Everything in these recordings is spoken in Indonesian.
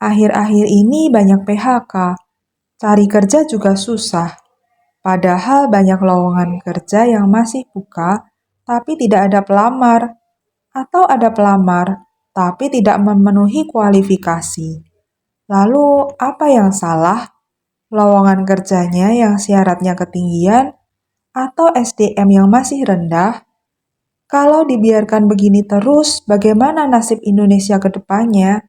Akhir-akhir ini banyak PHK, cari kerja juga susah. Padahal banyak lowongan kerja yang masih buka, tapi tidak ada pelamar. Atau ada pelamar, tapi tidak memenuhi kualifikasi. Lalu, apa yang salah? Lowongan kerjanya yang syaratnya ketinggian, atau SDM yang masih rendah? Kalau dibiarkan begini terus, bagaimana nasib Indonesia ke depannya?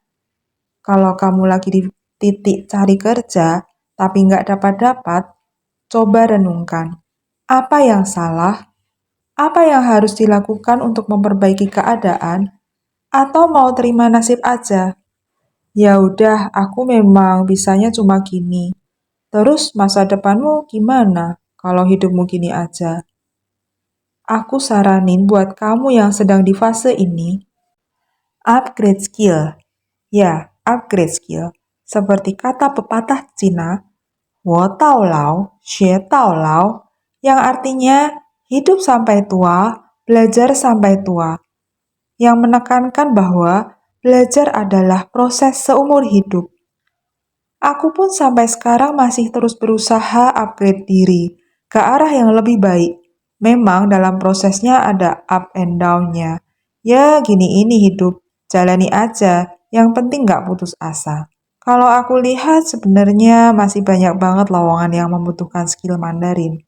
Kalau kamu lagi di titik cari kerja, tapi nggak dapat-dapat, coba renungkan. Apa yang salah? Apa yang harus dilakukan untuk memperbaiki keadaan? Atau mau terima nasib aja? Ya udah, aku memang bisanya cuma gini. Terus masa depanmu gimana kalau hidupmu gini aja? Aku saranin buat kamu yang sedang di fase ini, upgrade skill. Ya, upgrade skill. Seperti kata pepatah Cina, 我到老学到老, yang artinya hidup sampai tua, belajar sampai tua. Yang menekankan bahwa belajar adalah proses seumur hidup. Aku pun sampai sekarang masih terus berusaha upgrade diri ke arah yang lebih baik. Memang dalam prosesnya ada up and down-nya. Ya gini ini hidup, jalani aja, yang penting nggak putus asa. Kalau aku lihat sebenarnya masih banyak banget lowongan yang membutuhkan skill Mandarin.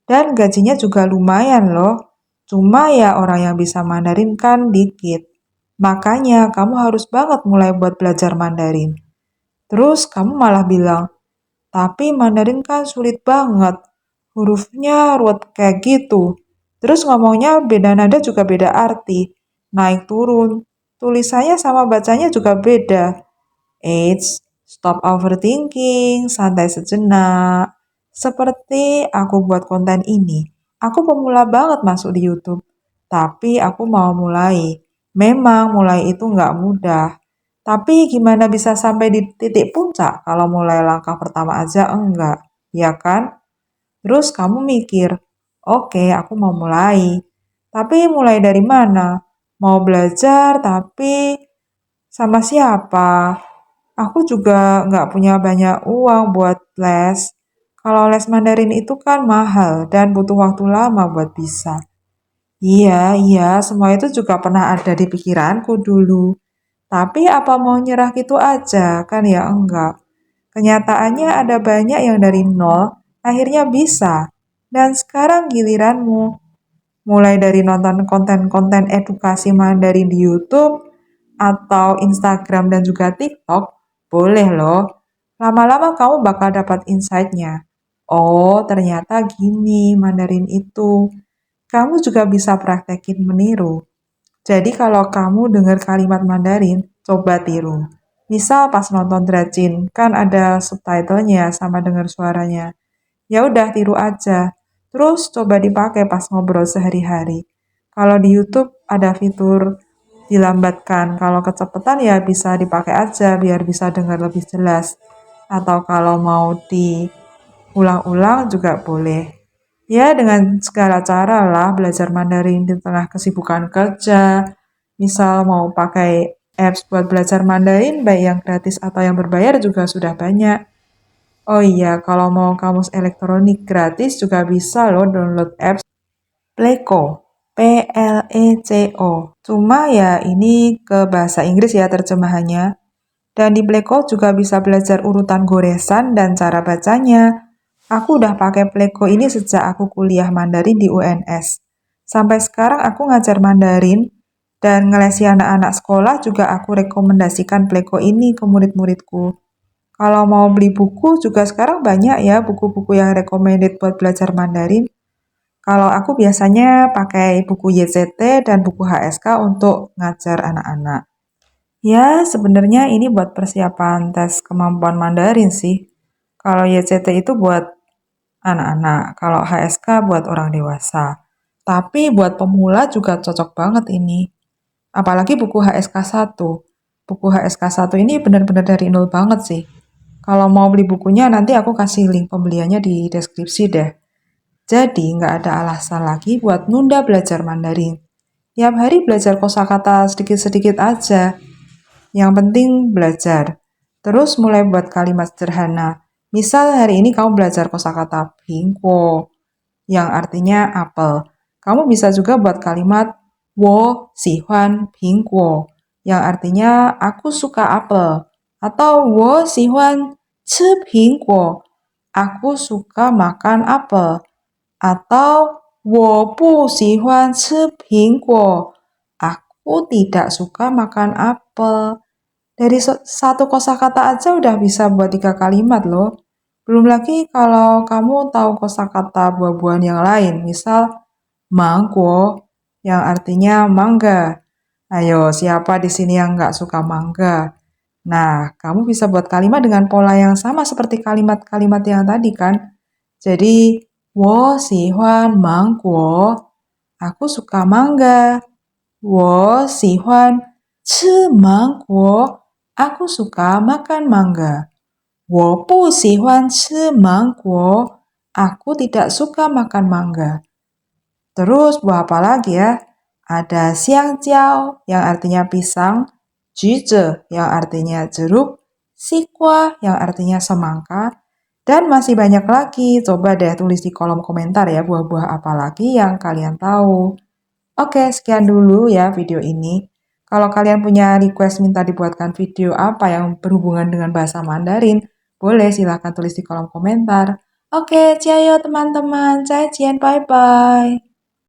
Dan gajinya juga lumayan loh. Cuma ya orang yang bisa Mandarin kan dikit. Makanya kamu harus banget mulai buat belajar Mandarin. Terus kamu malah bilang, tapi Mandarin kan sulit banget. Hurufnya ruwet kayak gitu. Terus ngomongnya beda nada juga beda arti. Naik turun. Tulisannya sama bacanya juga beda. Eits, stop overthinking, santai sejenak. Seperti aku buat konten ini, aku pemula banget masuk di YouTube. Tapi aku mau mulai. Memang mulai itu nggak mudah. Tapi gimana bisa sampai di titik puncak kalau mulai langkah pertama aja enggak, ya kan? Terus kamu mikir, oke aku mau mulai. Tapi mulai dari mana? Mau belajar tapi sama siapa? Aku juga nggak punya banyak uang buat les. Kalau les Mandarin itu kan mahal dan butuh waktu lama buat bisa. Iya, iya, semua itu juga pernah ada di pikiranku dulu. Tapi apa mau nyerah gitu aja? Kan ya enggak. Kenyataannya ada banyak yang dari nol akhirnya bisa. Dan sekarang giliranmu. Mulai dari nonton konten-konten edukasi Mandarin di YouTube atau Instagram dan juga TikTok, boleh loh. Lama-lama kamu bakal dapat insight-nya. Oh, ternyata gini Mandarin itu. Kamu juga bisa praktekin meniru. Jadi kalau kamu dengar kalimat Mandarin, coba tiru. Misal pas nonton Dracin, kan ada subtitlenya sama dengar suaranya. Ya udah tiru aja. Terus coba dipakai pas ngobrol sehari-hari. Kalau di YouTube ada fitur dilambatkan. Kalau kecepatan ya bisa dipakai aja biar bisa dengar lebih jelas. Atau kalau mau diulang-ulang juga boleh. Ya dengan segala cara lah belajar Mandarin di tengah kesibukan kerja. Misal mau pakai apps buat belajar Mandarin, baik yang gratis atau yang berbayar juga sudah banyak. Oh iya, kalau mau kamus elektronik gratis juga bisa loh download apps Pleco. Pleco. Cuma ya ini ke bahasa Inggris ya terjemahannya. Dan di Pleco juga bisa belajar urutan goresan dan cara bacanya. Aku udah pakai Pleco ini sejak aku kuliah Mandarin di UNS. Sampai sekarang aku ngajar Mandarin dan ngelesi anak-anak sekolah juga aku rekomendasikan Pleco ini ke murid-muridku. Kalau mau beli buku juga sekarang banyak ya buku-buku yang recommended buat belajar Mandarin. Kalau aku biasanya pakai buku YCT dan buku HSK untuk ngajar anak-anak. Ya, sebenarnya ini buat persiapan tes kemampuan Mandarin sih. Kalau YCT itu buat anak-anak, kalau HSK buat orang dewasa. Tapi buat pemula juga cocok banget ini. Apalagi buku HSK 1. Buku HSK 1 ini benar-benar dari nol banget sih. Kalau mau beli bukunya nanti aku kasih link pembeliannya di deskripsi deh. Jadi nggak ada alasan lagi buat nunda belajar Mandarin. Tiap hari belajar kosakata sedikit-sedikit aja. Yang penting belajar. Terus mulai buat kalimat sederhana. Misal hari ini kamu belajar kosakata bingko yang artinya apel. Kamu bisa juga buat kalimat 我喜欢苹果 yang artinya aku suka apel. Atau 我喜欢吃苹果 aku suka makan apel. Atau 我不喜欢吃苹果 aku tidak suka makan apel. Dari satu kosakata aja udah bisa buat 3 kalimat loh. Belum lagi kalau kamu tahu kosakata buah-buahan yang lain, misal manggo yang artinya mangga. Ayo, siapa di sini yang nggak suka mangga? Nah, kamu bisa buat kalimat dengan pola yang sama seperti kalimat-kalimat yang tadi kan? Jadi, 我喜欢芒果 aku suka mangga. 我喜欢吃芒果 aku suka makan mangga. 我不喜欢吃芒果 aku tidak suka makan mangga. Terus buah apa lagi ya? Ada xiang jiao yang artinya pisang, juje yang artinya jeruk, sikwa yang artinya semangka, dan masih banyak lagi. Coba deh tulis di kolom komentar ya buah-buah apa lagi yang kalian tahu. Oke, sekian dulu ya video ini. Kalau kalian punya request minta dibuatkan video apa yang berhubungan dengan bahasa Mandarin, boleh silahkan tulis di kolom komentar. Oke, ciao teman-teman. Bye bye.